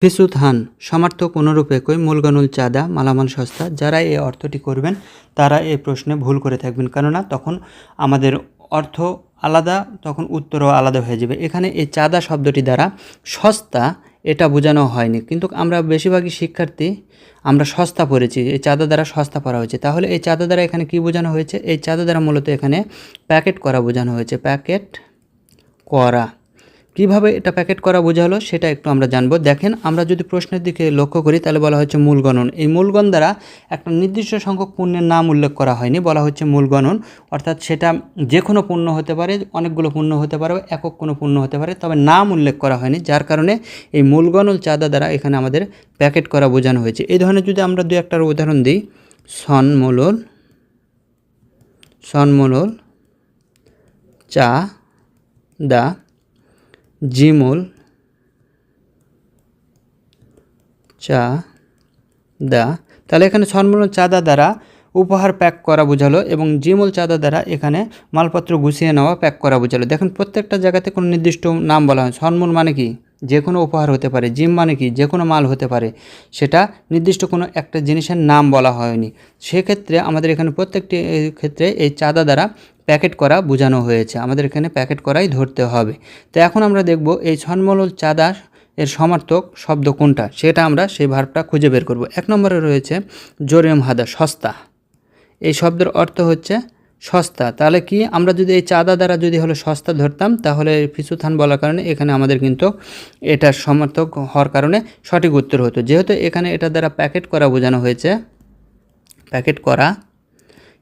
ফিসুতহান সমার্থক অনুরূপ একই মূলগণুল চাঁদা মালামাল সস্তা। যারা এই অর্থটি করবেন তারা এই প্রশ্নে ভুল করে থাকবেন, কেননা তখন আমাদের অর্থ আলাদা, তখন উত্তরও আলাদা হয়ে যাবে। এখানে এই চাঁদা শব্দটি দ্বারা সস্তা এটা বোঝানো হয়নি, কিন্তু আমরা বেশিরভাগই শিক্ষার্থী আমরা সস্তা পড়েছি, এই চাঁদা দ্বারা সস্তা পড়া হয়েছে। তাহলে এই চাঁদা দ্বারা এখানে কি বোঝানো হয়েছে? এই চাঁদা দ্বারা মূলত এখানে প্যাকেট করা বোঝানো হয়েছে। প্যাকেট করা, কিভাবে এটা প্যাকেট করা বোঝালো সেটা একটু আমরা জানবো। দেখেন, আমরা যদি প্রশ্নের দিকে লক্ষ্য করি তাহলে বলা হচ্ছে মূলগণন। এই মূলগণ দ্বারা একটা নির্দিষ্ট সংখ্যক পণ্যের নাম উল্লেখ করা হয়নি, বলা হচ্ছে মূলগণন। অর্থাৎ সেটা যে কোনো পণ্য হতে পারে, অনেকগুলো পণ্য হতে পারে, একক কোনো পণ্য হতে পারে, তবে নাম উল্লেখ করা হয়নি, যার কারণে এই মূলগণন চাঁদা দ্বারা এখানে আমাদের প্যাকেট করা বোঝানো হয়েছে। এই ধরনের যদি আমরা দু একটার উদাহরণ দিই, সনমূলল চাঁদা, জিমূল চাঁদা, তাহলে এখানে সনমূল চাঁদা দ্বারা উপহার প্যাক করা বোঝালো এবং জিমূল চাঁদা দ্বারা এখানে মালপত্র গুছিয়ে নেওয়া প্যাক করা বোঝালো। দেখেন, প্রত্যেকটা জায়গাতে কোনো নির্দিষ্ট নাম বলা হয়। সনমূল মানে কি? যে কোনো উপহার হতে পারে। জিম মানে কি? যে কোনো মাল হতে পারে। সেটা নির্দিষ্ট কোনো একটা জিনিসের নাম বলা হয়নি। সেক্ষেত্রে আমাদের এখানে প্রত্যেকটি ক্ষেত্রে এই চাঁদা দ্বারা প্যাকেট করা বোঝানো হয়েছে। আমাদের এখানে প্যাকেট করাই ধরতে হবে। তো এখন আমরা দেখব এই সনমূল চাঁদা এর সমার্থক শব্দ কোনটা, সেটা আমরা সেই ভার্বটা খুঁজে বের করব। 1 নম্বরে রয়েছে জোরেম হাদা, সস্তা। এই শব্দের অর্থ হচ্ছে সস্তা। তাহলে কি, আমরা যদি এই চাঁদা দ্বারা যদি হলো সস্তা ধরতাম, তাহলে ফিসুতহান বলার কারণে এখানে আমাদের কিন্তু এটার সমার্থক হওয়ার কারণে সঠিক উত্তর হতো। যেহেতু এখানে এটা দ্বারা প্যাকেট করা বোঝানো হয়েছে, প্যাকেট করা,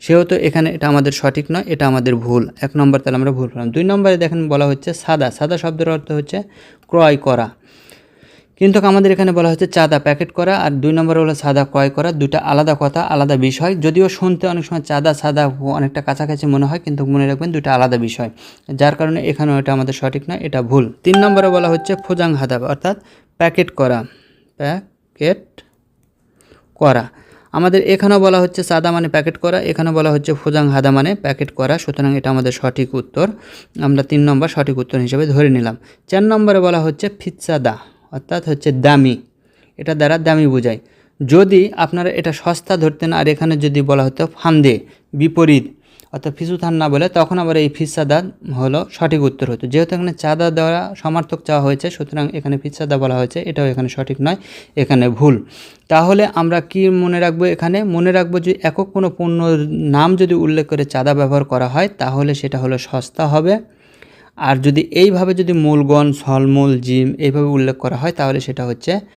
সেহেতু এখানে এটা আমাদের সঠিক নয়, এটা আমাদের ভুল। 1 নম্বর, তাহলে আমরা ভুল পেলাম। 2 নম্বরে দেখেন বলা হচ্ছে সাদা। সাদা শব্দের অর্থ হচ্ছে ক্রয় করা, কিন্তু আমাদের এখানে বলা হচ্ছে চাঁদা প্যাকেট করা, আর 2 নম্বরে হলো সাদা ক্রয় করা। দুটা আলাদা কথা, আলাদা বিষয়। যদিও শুনতে অনেক সময় চাঁদা সাদা অনেকটা কাছাকাছি মনে হয়, কিন্তু মনে রাখবেন দুটা আলাদা বিষয়, যার কারণে এখানেও এটা আমাদের সঠিক নয়, এটা ভুল। 3 নম্বরে বলা হচ্ছে ফোজাং হাদা, অর্থাৎ প্যাকেট করা। প্যাকেট করা, আমাদের এখানেও বলা হচ্ছে সাদা মানে প্যাকেট করা, এখানেও বলা হচ্ছে ফোজাং হাদা মানে প্যাকেট করা। সুতরাং এটা আমাদের সঠিক উত্তর, আমরা 3 নম্বর সঠিক উত্তর হিসেবে ধরে নিলাম। 4 নম্বরে বলা হচ্ছে ফিৎসাদা, অর্থাৎ হচ্ছে দামি। এটা দ্বারা দামি বোঝায়। যদি আপনারা এটা সস্তা ধরতেন আর এখানে যদি বলা হতো ফান্দে, বিপরীত, অর্থাৎ ফিসুতহান না বলে, তখন আবার এই ফিৎসাদা হলো সঠিক উত্তর হতো। যেহেতু এখানে চাঁদা দেওয়া সমার্থক চাওয়া হয়েছে, সুতরাং এখানে ফিৎসাদা বলা হয়েছে, এটাও এখানে সঠিক নয়, এখানে ভুল। তাহলে আমরা কি মনে রাখবো? এখানে মনে রাখবো যে একক কোনো পণ্যর নাম যদি উল্লেখ করে চাঁদা ব্যবহার করা হয়, তাহলে সেটা হলো সস্তা হবে। আর যদি এইভাবে যদি মূলগণ, সলমূল, জিম এইভাবে উল্লেখ করা হয়, তাহলে সেটা হচ্ছে